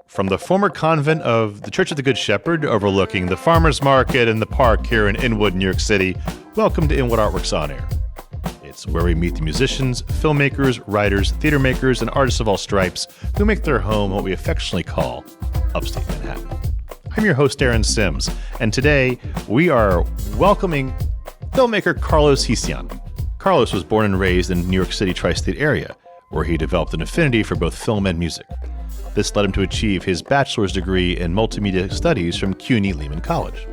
From the former convent of the Church of the Good Shepherd overlooking the farmer's market and the park here in Inwood, New York City, welcome to Inwood Art Works On Air. It's where we meet the musicians, filmmakers, writers, theater makers, and artists of all stripes who make their home what we affectionately call Upstate Manhattan. I'm your host, Aaron Sims, and today we are welcoming filmmaker Carlos Hiciano. Carlos was born and raised in the New York City tri-state area, where he developed an affinity for both film and music. This led him to achieve his bachelor's degree in Multimedia Studies from CUNY Lehman College.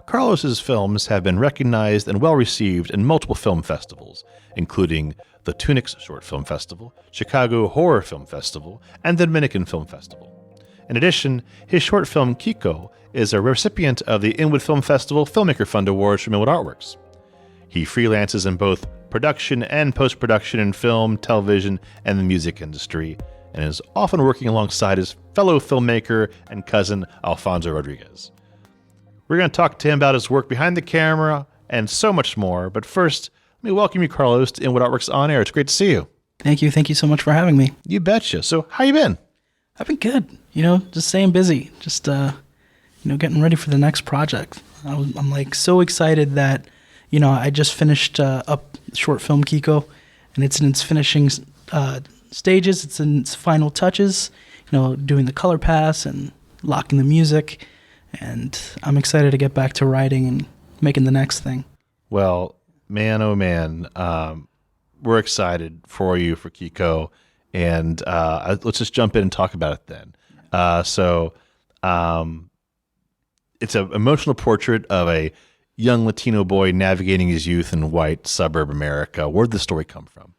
Carlos's films have been recognized and well-received in multiple film festivals, including the Tunxis Short Film Festival, Chicago Horror Film Festival, and the Dominican Film Festival. In addition, his short film Quico is a recipient of the Inwood Film Festival Filmmaker Fund Awards from Inwood Art Works. He freelances in both production and post-production in film, television, and the music industry, and is often working alongside his fellow filmmaker and cousin, Alfonso Rodriguez. We're going to talk to him about his work behind the camera and so much more, but first, let me welcome you, Carlos, to Inwood Art Works On Air. It's great to see you. Thank you. Thank you so much for having me. You betcha. So, how you been? I've been good. Just staying busy. Just, getting ready for the next project. I'm like so excited that, I just finished up short film Quico, and it's in its finishing stages. It's in its final touches, doing the color pass and locking the music, and I'm excited to get back to writing and making the next thing. Well, man, oh man, we're excited for you for Quico, and let's just jump in and talk about it then. It's an emotional portrait of a young Latino boy navigating his youth in white suburb America. Where'd the story come from?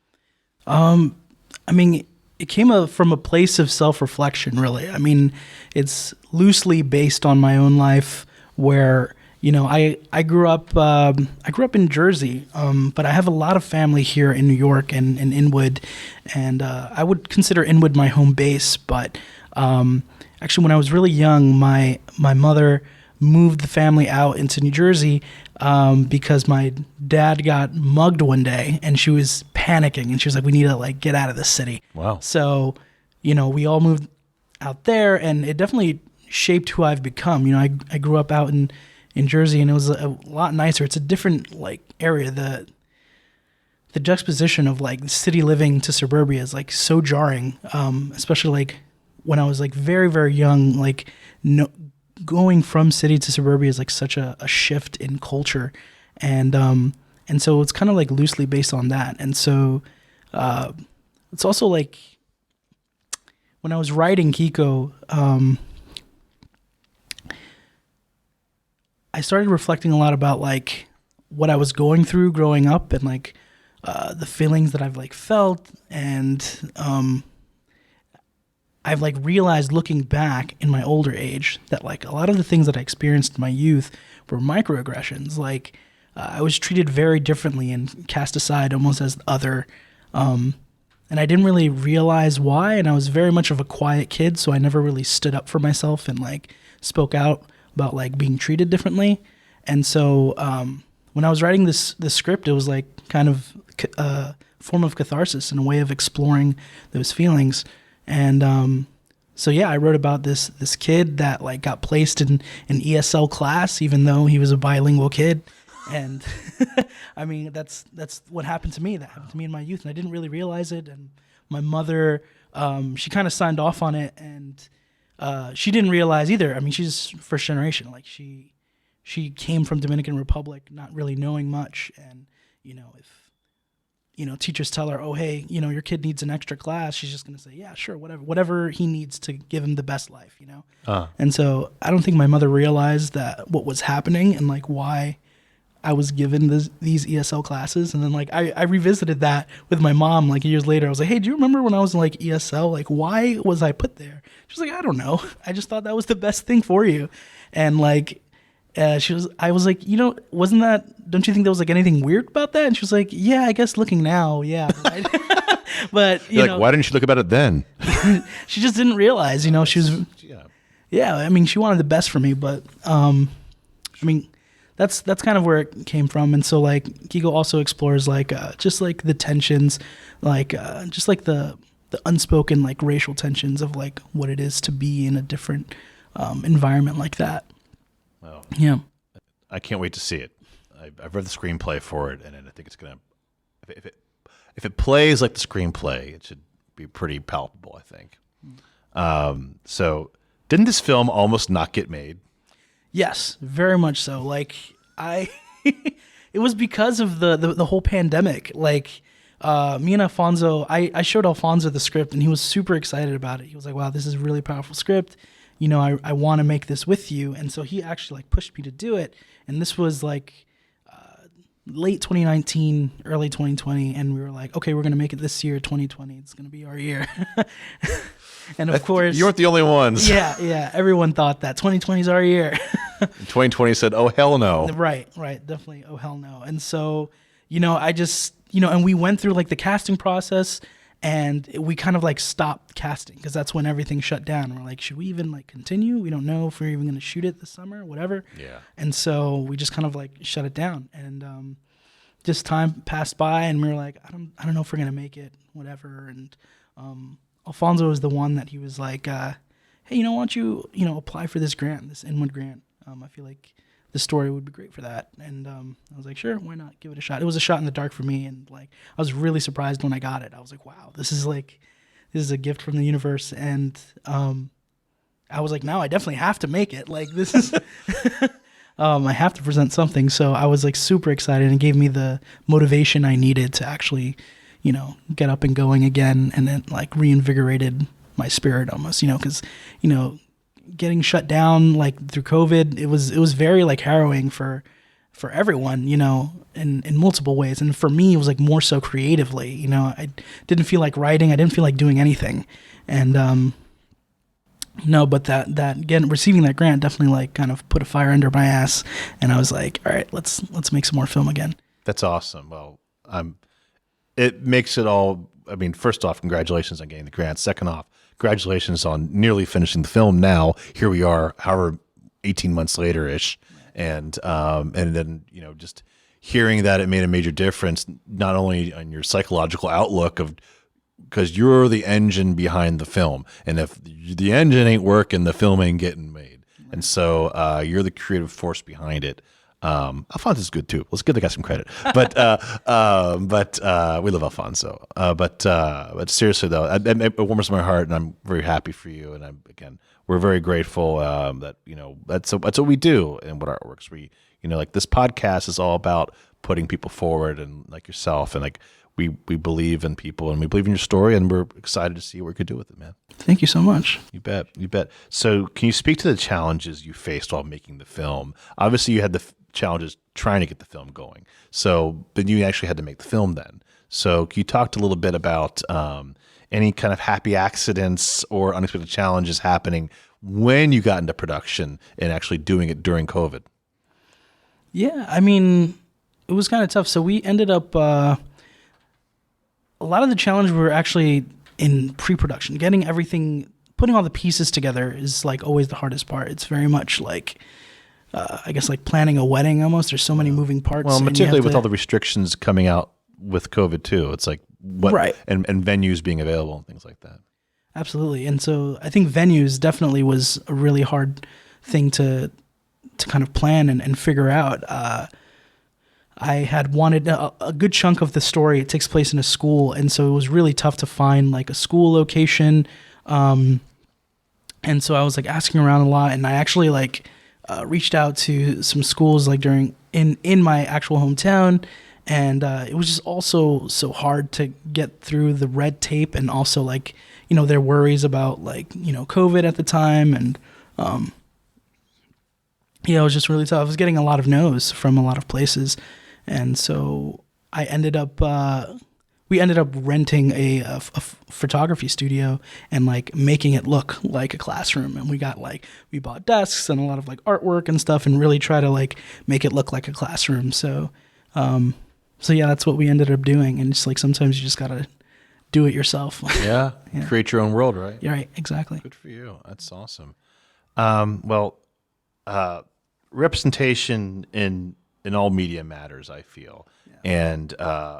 It came from a place of self-reflection, really. It's loosely based on my own life where, I grew up in Jersey, but I have a lot of family here in New York and in Inwood, and I would consider Inwood my home base. But actually, when I was really young, my mother moved the family out into New Jersey because my dad got mugged one day, and she was panicking, and she was like, "We need to get out of this city." Wow. So, we all moved out there, and it definitely shaped who I've become. I grew up out in Jersey, and it was a lot nicer. It's a different area. The juxtaposition of city living to suburbia is so jarring, especially when I was very, very young. Going from city to suburbia is such a shift in culture, and so it's kind of loosely based on that. And so it's also when I was writing Quico, I started reflecting a lot about what I was going through growing up, and the feelings that I've felt, and I've realized looking back in my older age that a lot of the things that I experienced in my youth were microaggressions. I was treated very differently and cast aside almost as other, and I didn't really realize why. And I was very much of a quiet kid, so I never really stood up for myself and spoke out about being treated differently. And so when I was writing this script, it was kind of a form of catharsis and a way of exploring those feelings. And I wrote about this kid that got placed in an ESL class, even though he was a bilingual kid. And that's what happened to me. That happened to me in my youth, and I didn't really realize it. And my mother, she kind of signed off on it, and she didn't realize either. She's first generation. She came from Dominican Republic, not really knowing much. And if teachers tell her, "Oh, hey, your kid needs an extra class," she's just gonna say, "Yeah, sure, whatever he needs to give him the best life," And so I don't think my mother realized that what was happening and why I was given these ESL classes. And then I revisited that with my mom years later. I was like, "Hey, do you remember when I was in ESL? Why was I put there?" She was like, "I don't know. I just thought that was the best thing for you." And I was like, wasn't that, don't you think there was anything weird about that? And she was like, "Yeah, I guess looking now, yeah." But, why didn't she look about it then? She just didn't realize, she was, yeah, she wanted the best for me, but, that's kind of where it came from. And so Quico also explores just the tensions, just the the unspoken like racial tensions of like what it is to be in a different environment like that. Well, Yeah. I can't wait to see it. I've read the screenplay for it, and I think it's gonna. If it plays like the screenplay, it should be pretty palpable, I think. So, didn't this film almost not get made? Yes, very much so. Like it was because of the whole pandemic. Like me and Alfonso, I showed Alfonso the script, and he was super excited about it. He was like, "Wow, this is a really powerful script. You know, I want to make this with you." And so he actually like pushed me to do it. And this was like late 2019, early 2020, and we were like, okay, we're gonna make it this year, 2020. It's gonna be our year. And of course, you weren't the only ones. Yeah. Everyone thought that 2020 is our year. 2020 said, "Oh hell no!" Right, definitely. Oh hell no! And so, I just, and we went through like the casting process, and we kind of like stopped casting because that's when everything shut down. We're like, should we even like continue? We don't know if we're even going to shoot it this summer, whatever. Yeah. And so we just kind of like shut it down, and just time passed by, and we were like, I don't know if we're going to make it, whatever. And Alfonso was the one that he was like, hey, why don't you apply for this grant, this Inwood grant? I feel like the story would be great for that. And I was like, sure, why not? Give it a shot. It was a shot in the dark for me, and like I was really surprised when I got it. I was like, wow, this is a gift from the universe. And I was like, now I definitely have to make it. Like this is I have to present something. So I was like super excited, and gave me the motivation I needed to actually, get up and going again, and then like reinvigorated my spirit almost, because, getting shut down like through COVID, it was very like harrowing for everyone, in multiple ways. And for me, it was like more so creatively, I didn't feel like writing. I didn't feel like doing anything. And, no, but that again, receiving that grant definitely like kind of put a fire under my ass. And I was like, all right, let's make some more film again. That's awesome. Well, it makes it all. I mean, first off, congratulations on getting the grant. Second off, congratulations on nearly finishing the film. Now here we are, however, 18 months later ish, and then just hearing that it made a major difference, not only on your psychological outlook of, because you're the engine behind the film, and if the engine ain't working, the film ain't getting made, and so you're the creative force behind it. Alfonso's good too. Let's give the guy some credit. But we love Alfonso. But seriously though, it warms my heart, and I'm very happy for you. And we're very grateful that that's what we do in Inwood Art Works. We like this podcast is all about putting people forward, and like yourself, and like we believe in people, and we believe in your story, and we're excited to see what we could do with it, man. Thank you so much. You bet. So can you speak to the challenges you faced while making the film? Obviously you had the challenges trying to get the film going. So, but you actually had to make the film then. So can you talk a little bit about any kind of happy accidents or unexpected challenges happening when you got into production and actually doing it during COVID? Yeah, I mean, it was kind of tough. So we ended up, a lot of the challenge were actually in pre-production. Getting everything, putting all the pieces together is like always the hardest part. It's very much like, I guess like planning a wedding almost. There's so many moving parts. Well, particularly with all the restrictions coming out with COVID too. It's like what, right. And venues being available and things like that. Absolutely. And so I think venues definitely was a really hard thing to kind of plan and figure out. I had wanted a good chunk of the story. It takes place in a school. And so it was really tough to find like a school location. And so I was like asking around a lot, and I actually like, reached out to some schools like in my actual hometown, and it was just also so hard to get through the red tape, and also like their worries about like COVID at the time, and it was just really tough. I was getting a lot of no's from a lot of places, and so I ended up we ended up renting a photography studio and like making it look like a classroom. And we bought desks and a lot of like artwork and stuff, and really try to like make it look like a classroom. So, yeah, that's what we ended up doing. And it's like, sometimes you just gotta do it yourself. Yeah. Create your own world, right? Yeah, right. Exactly. Good for you. That's awesome. Representation in all media matters, I feel. And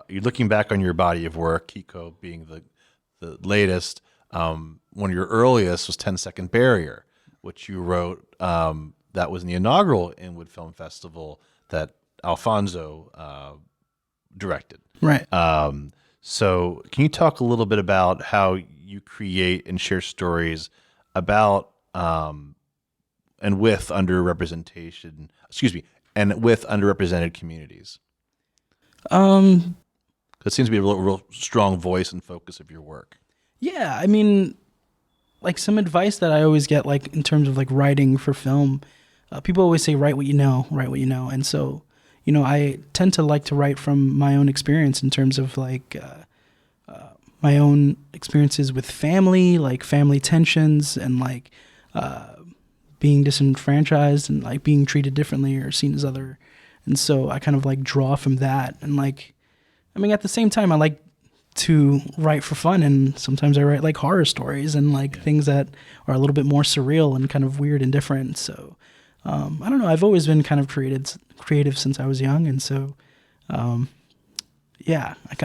you're looking back on your body of work, Quico being latest. One of your earliest was 10-Second Barrier, which you wrote. That was in the inaugural Inwood Film Festival that Alfonso directed. Right. So can you talk a little bit about how you create and share stories about and with underrepresented communities? It seems to be a real strong voice and focus of your work. Yeah, I mean, like some advice that I always get, like in terms of like writing for film, people always say, write what you know, and so, I tend to like to write from my own experience in terms of like my own experiences with family, like family tensions, and like being disenfranchised and like being treated differently or seen as other, and so I kind of like draw from that, and like, I mean, at the same time, I like to write for fun, and sometimes I write like horror stories and like things that are a little bit more surreal and kind of weird and different. So I don't know, I've always been kind of creative since I was young, and so I'm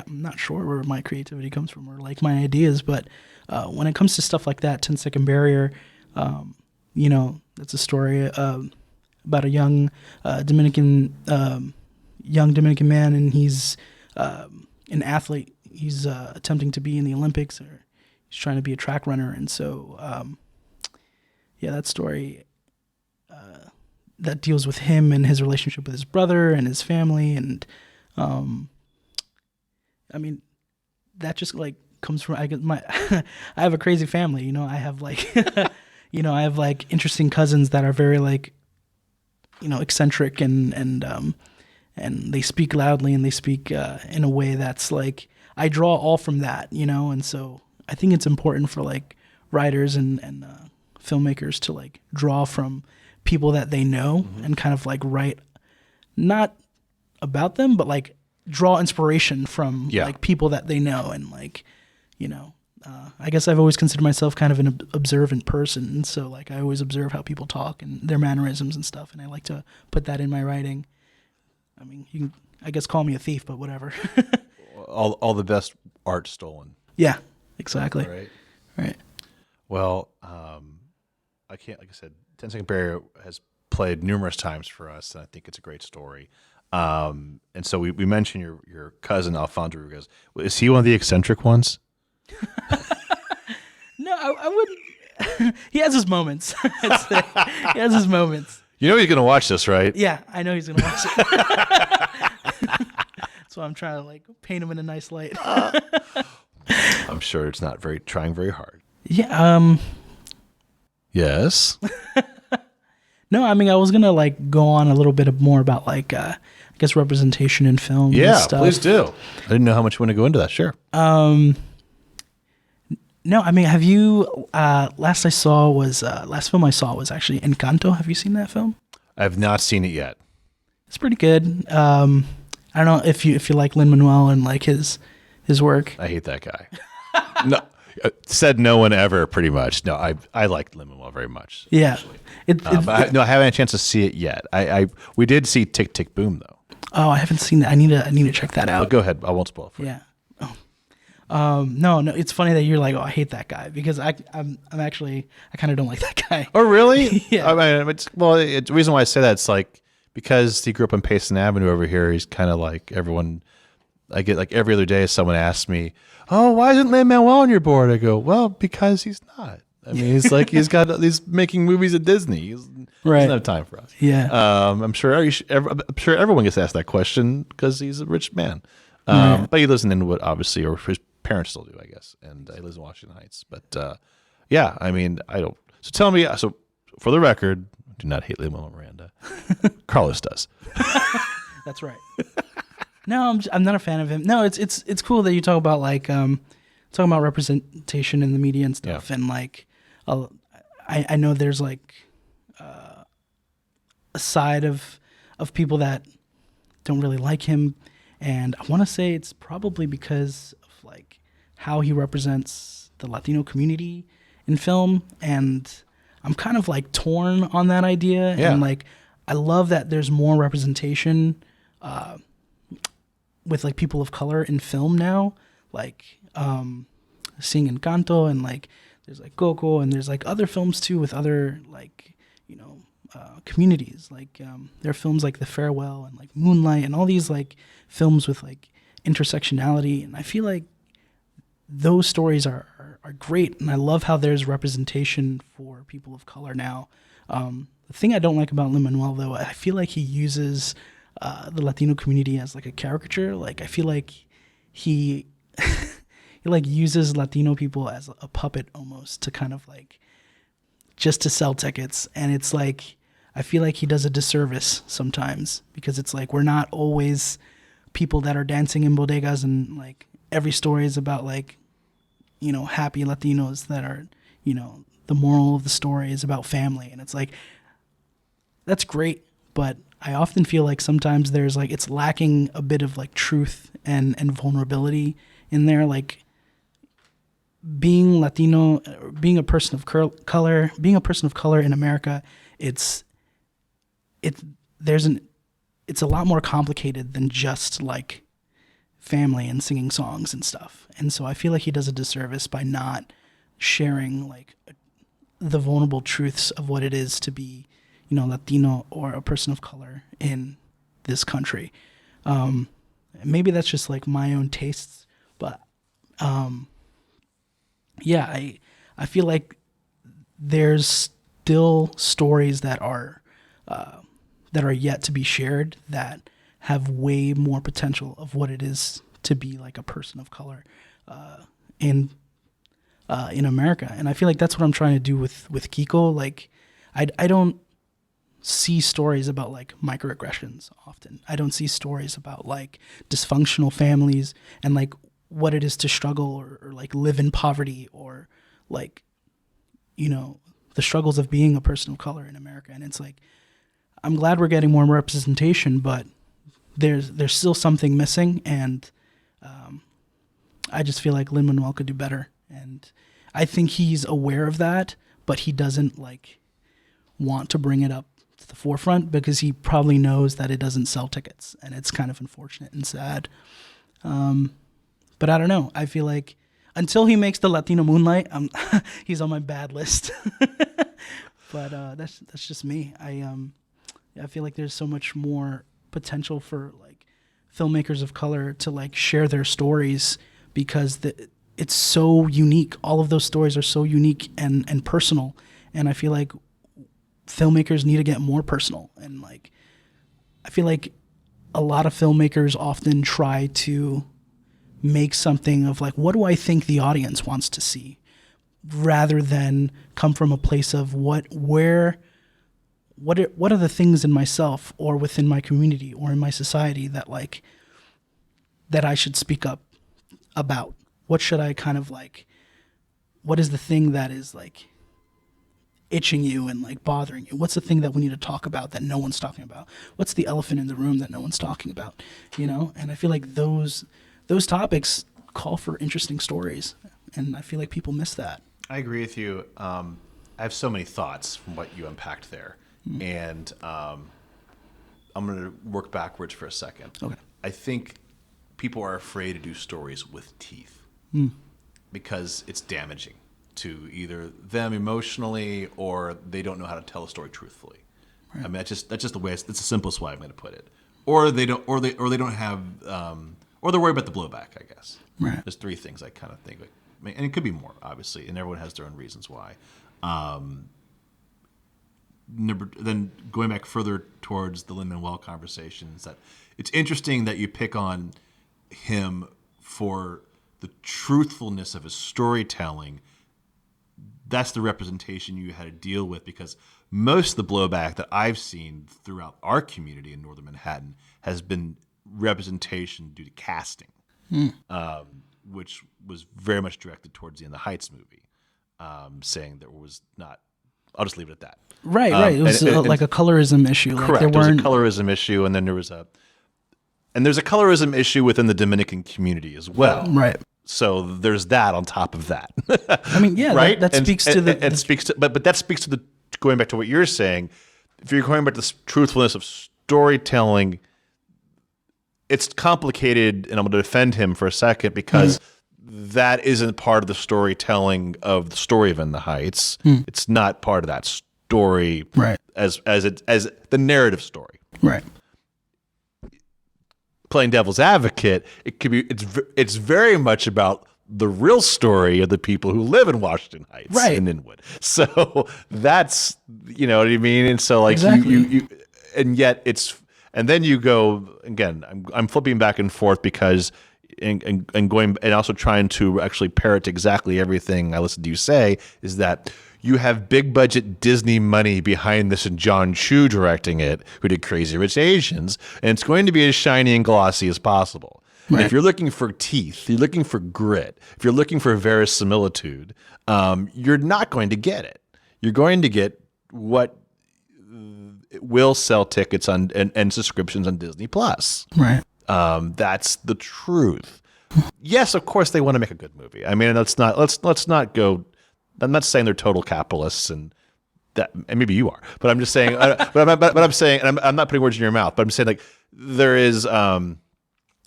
not sure where my creativity comes from or like my ideas, but when it comes to stuff like that, 10-Second Barrier, that's a story about a young Dominican man, and he's an athlete. He's attempting to be in the Olympics, or he's trying to be a track runner. And so, that story that deals with him and his relationship with his brother and his family. And, I mean, that just like comes from, I have a crazy family, I have like, I have like interesting cousins that are very like, eccentric and they speak loudly, and they speak in a way that's like, I draw all from that, and so I think it's important for like writers and filmmakers to like draw from people that they know, and kind of like write not about them, but like draw inspiration from like people that they know, and like, I guess I've always considered myself kind of an observant person, and so like I always observe how people talk and their mannerisms and stuff, and I like to put that in my writing. I mean, you can, I guess, call me a thief, but whatever. all the best art stolen. Yeah, exactly. Right. Well, I can't, like I said, 10-Second Barrier has played numerous times for us, and I think it's a great story. And so we mentioned your cousin Alfonso Rodriguez. Is he one of the eccentric ones? No, I wouldn't. He has his moments. I'd say. He has his moments. You know he's going to watch this, right? Yeah, I know he's going to watch it. That's why I'm trying to like paint him in a nice light. I'm sure it's not trying very hard. Yeah. Yes. No, I mean, I was going to like go on a little bit more about like, I guess representation in film. Yeah, and stuff. Please do. I didn't know how much you want to go into that. Sure. No, I mean, have you, last film I saw was actually Encanto. Have you seen that film? I've not seen it yet. It's pretty good. I don't know if you like Lin-Manuel and like his work. I hate that guy. No, said no one ever, pretty much. No, I like Lin-Manuel very much. Yeah. But I haven't had a chance to see it yet. We did see Tick, Tick, Boom, though. Oh, I haven't seen that. I need to check that out. But go ahead. I won't spoil it for you. Yeah. No, it's funny that you're like, oh, I hate that guy, because I'm actually, I kind of don't like that guy. Oh, really? Yeah. I mean, the reason why I say that, it's like, because he grew up on Payson Avenue over here, he's kind of like everyone. I get like every other day someone asks me, oh, why isn't Lin-Manuel on your board? I go, well, because he's not. I mean, he's like, he's making movies at Disney. He doesn't have time for us. Yeah. I'm sure everyone gets asked that question because he's a rich man. But he lives in Inwood, obviously, or his parents still do, I guess. And he lives in Washington Heights. But yeah, I mean, I don't. So tell me, so for the record, I do not hate Lin-Manuel Miranda. Carlos does. That's right. No, I'm not a fan of him. No, it's cool that you talk about like talking about representation in the media and stuff, and like I know there's like a side of people that don't really like him, and I want to say it's probably because of like how he represents the Latino community in film, and I'm kind of like torn on that idea, and like I love that there's more representation with like people of color in film now. Like Sing Encanto, and like there's like Coco, and there's like other films too with other like, communities. Like there are films like The Farewell and like Moonlight and all these like films with like intersectionality, and I feel like those stories are great, and I love how there's representation for people of color now. The thing I don't like about Lin-Manuel, though, I feel like he uses the Latino community as like a caricature. Like I feel like he he like uses Latino people as a puppet almost to kind of like just to sell tickets, and it's like I feel like he does a disservice sometimes, because it's like we're not always people that are dancing in bodegas, and like every story is about like, happy Latinos that are, the moral of the story is about family. And it's like, that's great. But I often feel like sometimes there's like, it's lacking a bit of like truth and vulnerability in there. Like being Latino, being a person of color in America, it's a lot more complicated than just like family and singing songs and stuff. And so I feel like he does a disservice by not sharing like the vulnerable truths of what it is to be, Latino or a person of color in this country. Maybe that's just like my own tastes, but yeah, I feel like there's still stories that are yet to be shared that have way more potential of what it is to be like a person of color in America. And I feel like that's what I'm trying to do with Quico. Like I don't see stories about like microaggressions often. I don't see stories about like dysfunctional families and like what it is to struggle or like live in poverty, or like, the struggles of being a person of color in America. And it's like, I'm glad we're getting more representation, but there's still something missing, and I just feel like Lin-Manuel could do better, and I think he's aware of that, but he doesn't like want to bring it up to the forefront because he probably knows that it doesn't sell tickets, and it's kind of unfortunate and sad. But I don't know. I feel like until he makes the Latino Moonlight, he's on my bad list. But that's just me. I feel like there's so much more potential for like filmmakers of color to like share their stories, because it's so unique. All of those stories are so unique and personal, and I feel like filmmakers need to get more personal. And like I feel like a lot of filmmakers often try to make something of like, what do I think the audience wants to see, rather than come from a place of what are the things in myself or within my community or in my society that like that I should speak up about. What should I kind of like, what is the thing that is like itching you and like bothering you? What's the thing that we need to talk about that no one's talking about? What's the elephant in the room that no one's talking about? And I feel like those topics call for interesting stories, and I feel like people miss that. I agree with you. I have so many thoughts from what you unpacked there. And I'm going to work backwards for a second. Okay. I think people are afraid to do stories with teeth because it's damaging to either them emotionally, or they don't know how to tell a story truthfully. Right. I mean, that's just the way. It's the simplest way I'm going to put it. Or they don't have, or they're worried about the blowback, I guess. Right. There's three things I kind of think, and it could be more, obviously, and everyone has their own reasons why. Then going back further towards the Lin-Manuel conversations, that it's interesting that you pick on him for the truthfulness of his storytelling. That's the representation you had to deal with, because most of the blowback that I've seen throughout our community in Northern Manhattan has been representation due to casting, which was very much directed towards the In the Heights movie, saying there was not. I'll just leave it at that. Right. It was like a colorism issue. Correct. There was a colorism issue, and then there's a colorism issue within the Dominican community as well. Right. So there's that on top of that. I mean, yeah, right. That speaks to the. But that speaks to the, going back to what you're saying. If you're going back to the truthfulness of storytelling, it's complicated, and I'm going to defend him for a second, because that isn't part of the storytelling of the story of In the Heights. It's not part of that story, Right. As the narrative story. Right. Playing devil's advocate, it's very much about the real story of the people who live in Washington Heights, right, in Inwood. So that's, you know what I mean. And so like exactly. you and yet it's, and then you go again. I'm flipping back and forth because and going and also trying to actually parrot exactly everything I listen to you say is that you have big budget Disney money behind this and John Chu directing it, who did Crazy Rich Asians, and it's going to be as shiny and glossy as possible. Right. If you're looking for teeth, you're looking for grit, if you're looking for verisimilitude, you're not going to get it. You're going to get what will sell tickets on and subscriptions on Disney Plus. Right. That's the truth. Yes, of course they want to make a good movie. I mean, let's not go. I'm not saying they're total capitalists, and maybe you are, but I'm just saying. But I'm saying, and I'm not putting words in your mouth, but I'm saying like there is.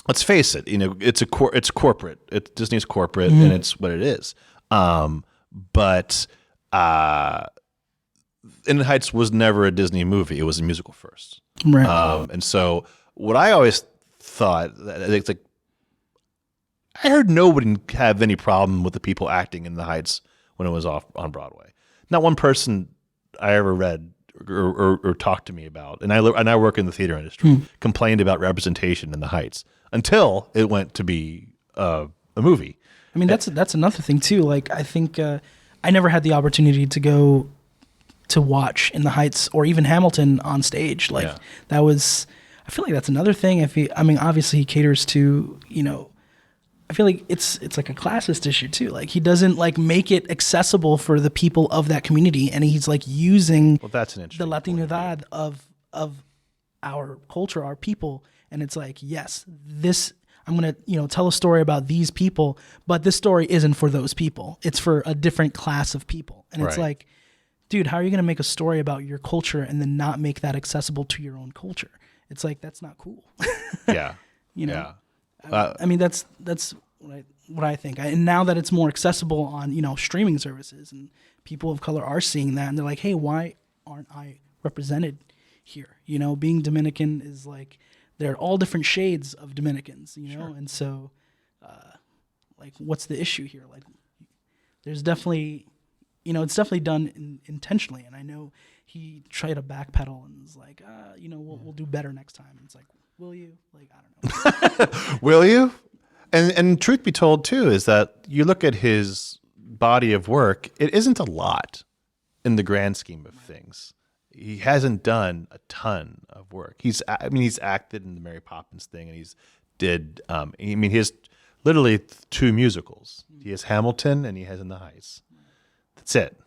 Let's face it. You know, it's corporate. Disney's corporate, and it's what it is. But In the Heights was never a Disney movie. It was a musical first. Right. And so what I always thought, it's like I heard nobody have any problem with the people acting in the Heights when it was off on Broadway. Not one person I ever read or talked to me about, and I work in the theater industry, complained about representation in the Heights until it went to be a movie. I mean, that's another thing too. Like, I think I never had the opportunity to go to watch In the Heights or even Hamilton on stage. Like that was, I feel like that's another thing. I mean, obviously he caters to, you know, I feel like it's like a classist issue too. Like he doesn't like make it accessible for the people of that community, and he's like using that's an the Latinidad of our culture, our people, and it's like, yes, this I'm gonna tell a story about these people, but this story isn't for those people. It's for a different class of people, and it's like, dude, how are you gonna make a story about your culture and then not make that accessible to your own culture? It's like that's not cool. Yeah, you know. Yeah. I mean, that's what I think. And now that it's more accessible on, streaming services and people of color are seeing that and they're like, hey, why aren't I represented here? Being Dominican is like, there are all different shades of Dominicans, Sure. And so, like, what's the issue here? Like, there's definitely, it's definitely done intentionally. And I know he tried to backpedal and was like, we'll do better next time. And it's like, will you? Like, I don't know. Will you? And truth be told, too, is that you look at his body of work, it isn't a lot in the grand scheme of things. He hasn't done a ton of work. He's acted in the Mary Poppins thing, and he has literally 2 musicals. He has Hamilton, and he has In the Heights. That's it,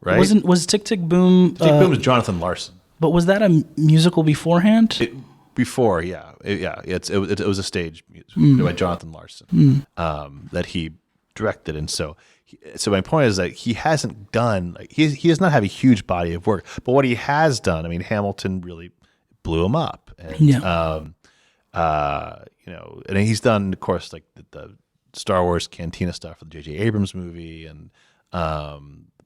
right? Was Tick Tick Boom? Tick Tick Boom was Jonathan Larson. But was that a musical beforehand? Before, yeah. It was a stage musical by Jonathan Larson that he directed, and so my point is that he hasn't done he does not have a huge body of work, but what he has done, I mean, Hamilton really blew him up, and and he's done, of course, like the Star Wars Cantina stuff for the J.J. Abrams movie and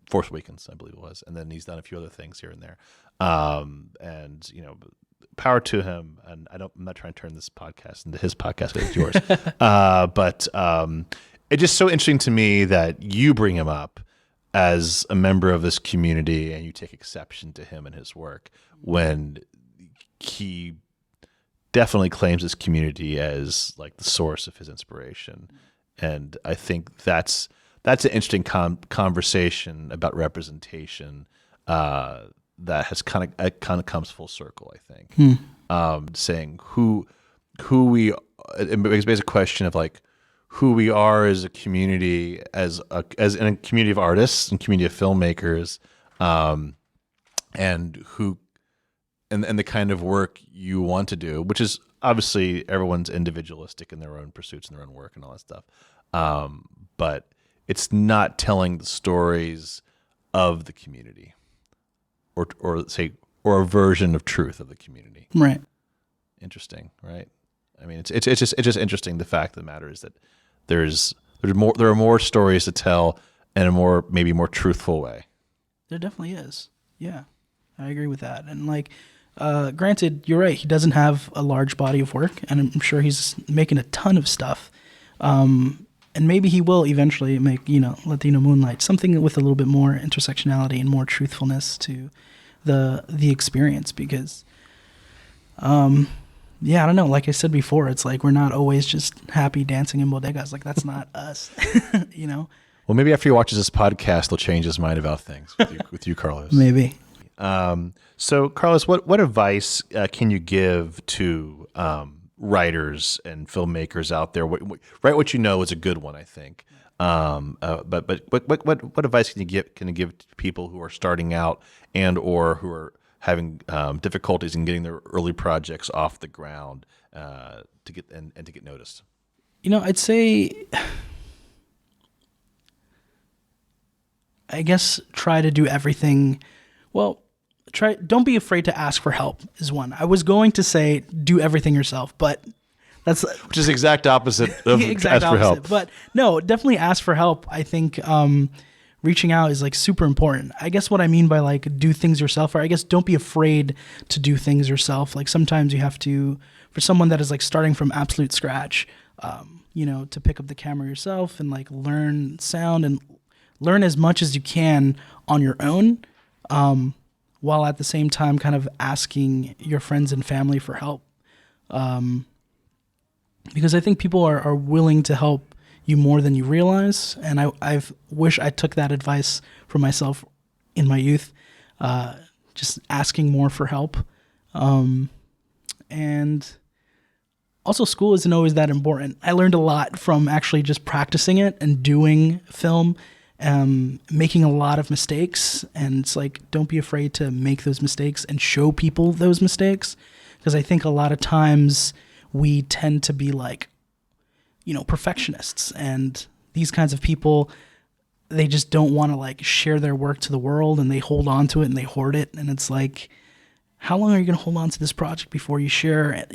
Force Awakens, I believe it was, and then he's done a few other things here and there, and power to him. And I'm not trying to turn this podcast into his podcast, but it's yours. But it's just so interesting to me that you bring him up as a member of this community and you take exception to him and his work when he definitely claims this community as like the source of his inspiration. And I think that's an interesting conversation about representation that has kind of comes full circle, I think. Saying who we, it makes a question of like who we are as a community, as in a community of artists and community of filmmakers, and who, and the kind of work you want to do, which is obviously everyone's individualistic in their own pursuits and their own work and all that stuff. But it's not telling the stories of the community. Or a version of truth of the community. Right. Interesting, right? I mean, it's just interesting. The fact of the matter is that there's There are more stories to tell in a maybe more truthful way. There definitely is. Yeah, I agree with that. And like, granted, you're right. He doesn't have a large body of work, and I'm sure he's making a ton of stuff. And maybe he will eventually make, Latino Moonlight, something with a little bit more intersectionality and more truthfulness to the experience. Because, I don't know. Like I said before, it's like we're not always just happy dancing in bodegas. Like that's not us, Well, maybe after he watches this podcast, he'll change his mind about things with you, Carlos. Maybe. So, Carlos, what advice can you give to writers and filmmakers out there? Write what you know is a good one, I think. But what advice can you give to people who are starting out and or who are having difficulties in getting their early projects off the ground to get noticed? I'd say, I guess, try to do everything. Well, don't be afraid to ask for help is one. I was going to say do everything yourself, but that's which is the exact opposite of ask for help. But no, definitely ask for help. I think reaching out is like super important. I guess what I mean by like do things yourself, or I guess don't be afraid to do things yourself. Like sometimes you have to, for someone that is like starting from absolute scratch, to pick up the camera yourself and like learn sound and learn as much as you can on your own. While at the same time kind of asking your friends and family for help. Because I think people are willing to help you more than you realize. And I wish I took that advice from myself in my youth, just asking more for help. And also school isn't always that important. I learned a lot from actually just practicing it and doing film, making a lot of mistakes. And it's like, don't be afraid to make those mistakes and show people those mistakes. Because I think a lot of times we tend to be like, perfectionists, and these kinds of people, they just don't want to like share their work to the world, and they hold on to it and they hoard it. And it's like, how long are you going to hold on to this project before you share,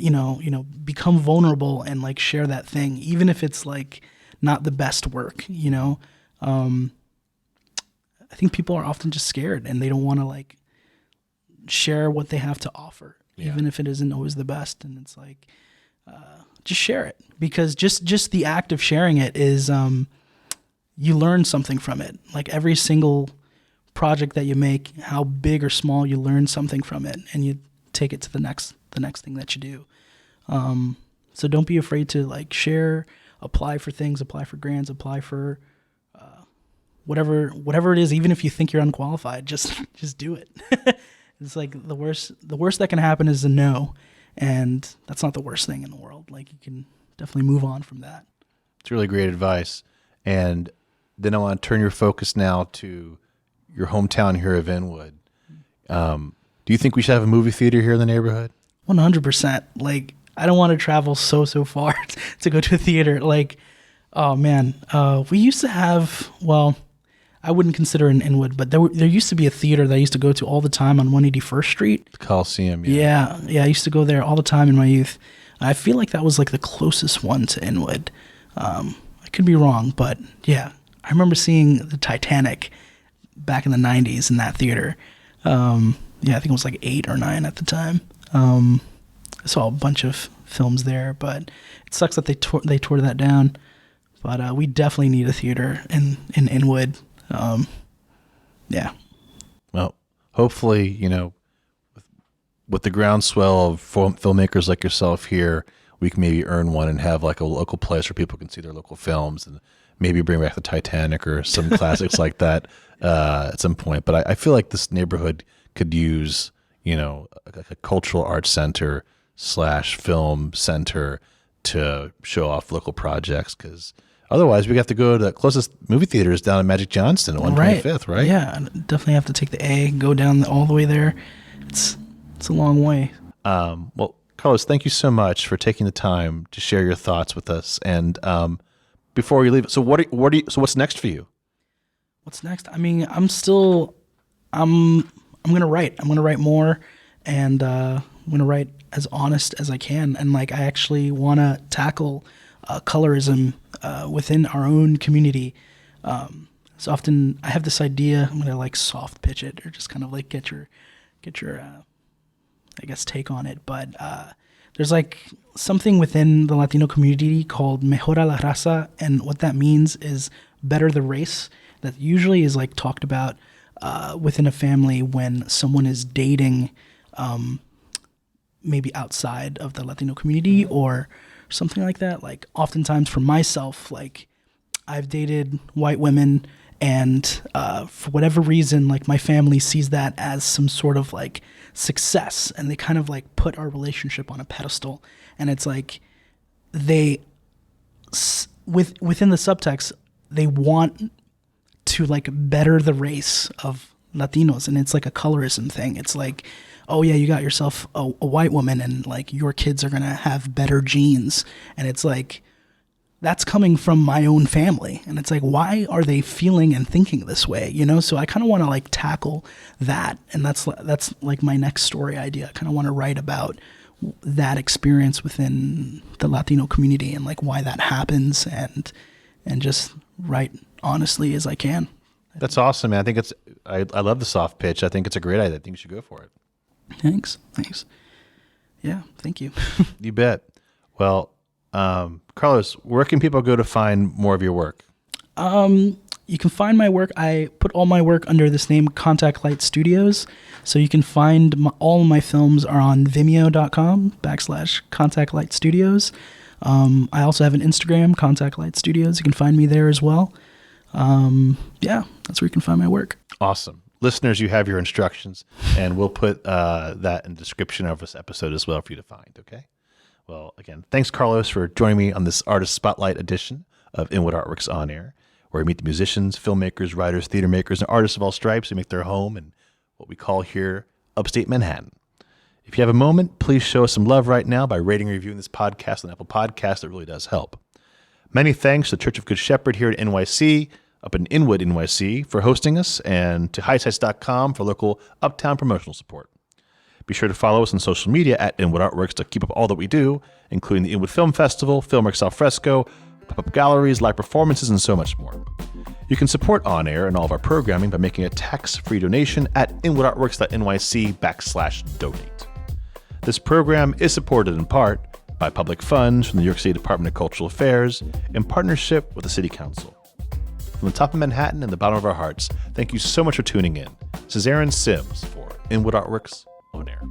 become vulnerable and like share that thing, even if it's like not the best work, I think people are often just scared and they don't want to like share what they have to offer, even if it isn't always the best. And it's like, just share it, because just the act of sharing it is, you learn something from it. Like every single project that you make, how big or small, you learn something from it and you take it to the next thing that you do. So don't be afraid to like share, apply for things, apply for grants, apply for, whatever it is, even if you think you're unqualified, just do it. It's like the worst that can happen is a no. And that's not the worst thing in the world. Like you can definitely move on from that. It's really great advice. And then I want to turn your focus now to your hometown here of Inwood. Do you think we should have a movie theater here in the neighborhood? 100%. Like I don't want to travel so far to go to a theater. Like, oh man, we used to have, well, I wouldn't consider it in Inwood, but there used to be a theater that I used to go to all the time on 181st Street. The Coliseum, yeah. Yeah, I used to go there all the time in my youth. I feel like that was like the closest one to Inwood. I could be wrong, but yeah. I remember seeing the Titanic back in the 90s in that theater. I think it was like 8 or 9 at the time. I saw a bunch of films there, but it sucks that they tore that down. But we definitely need a theater in Inwood. Yeah. Well, hopefully, with the groundswell of filmmakers like yourself here, we can maybe earn one and have like a local place where people can see their local films, and maybe bring back the Titanic or some classics like that at some point. But I feel like this neighborhood could use, a cultural arts center / film center to show off local projects, because otherwise, we have to go to the closest movie theaters down in Magic Johnston at 125th, right? Yeah, definitely have to take the A, go down all the way there. It's a long way. Well, Carlos, thank you so much for taking the time to share your thoughts with us. And before you leave, so what's next for you? What's next? I mean, I'm gonna write. I'm gonna write more, and I'm gonna write as honest as I can. And like, I actually want to tackle colorism within our own community. So often I have this idea, I'm gonna like soft pitch it or just kind of like get your I guess take on it. But there's like something within the Latino community called mejora la raza, and what that means is better the race. That usually is like talked about within a family when someone is dating maybe outside of the Latino community or something like that. Like oftentimes for myself, like I've dated white women, and for whatever reason, like my family sees that as some sort of like success, and they kind of like put our relationship on a pedestal. And it's like they within the subtext, they want to like better the race of Latinos, and it's like a colorism thing. It's like, oh yeah, you got yourself a white woman, and like your kids are gonna have better genes. And it's like, that's coming from my own family. And it's like, why are they feeling and thinking this way? You know? So I kind of want to like tackle that. And that's like my next story idea. I kind of want to write about that experience within the Latino community and like why that happens, and just write honestly as I can. That's awesome, man. I love the soft pitch. I think it's a great idea. I think you should go for it. Thanks. Yeah, thank you. You bet. Well, Carlos, where can people go to find more of your work? You can find my work. I put all my work under this name, Contact Light Studios. So you can find all of my films are on vimeo.com/Contact Light Studios. I also have an Instagram, Contact Light Studios. You can find me there as well. Yeah, that's where you can find my work. Awesome. Listeners, you have your instructions, and we'll put that in the description of this episode as well for you to find, okay? Well, again, thanks, Carlos, for joining me on this Artist Spotlight edition of Inwood Art Works On Air, where we meet the musicians, filmmakers, writers, theater makers, and artists of all stripes who make their home in what we call here Upstate Manhattan. If you have a moment, please show us some love right now by rating and reviewing this podcast on Apple Podcasts. It really does help. Many thanks to the Church of Good Shepherd here at NYC, up in Inwood NYC, for hosting us, and to highsites.com for local uptown promotional support. Be sure to follow us on social media at Inwood Art Works to keep up all that we do, including the Inwood Film Festival, Filmmakers Al Fresco, pop-up galleries, live performances, and so much more. You can support On Air and all of our programming by making a tax-free donation at inwoodartworks.nyc/donate. This program is supported in part by public funds from the New York City Department of Cultural Affairs in partnership with the City Council. From the top of Manhattan and the bottom of our hearts, thank you so much for tuning in. This is Aaron Sims for Inwood Art Works On Air.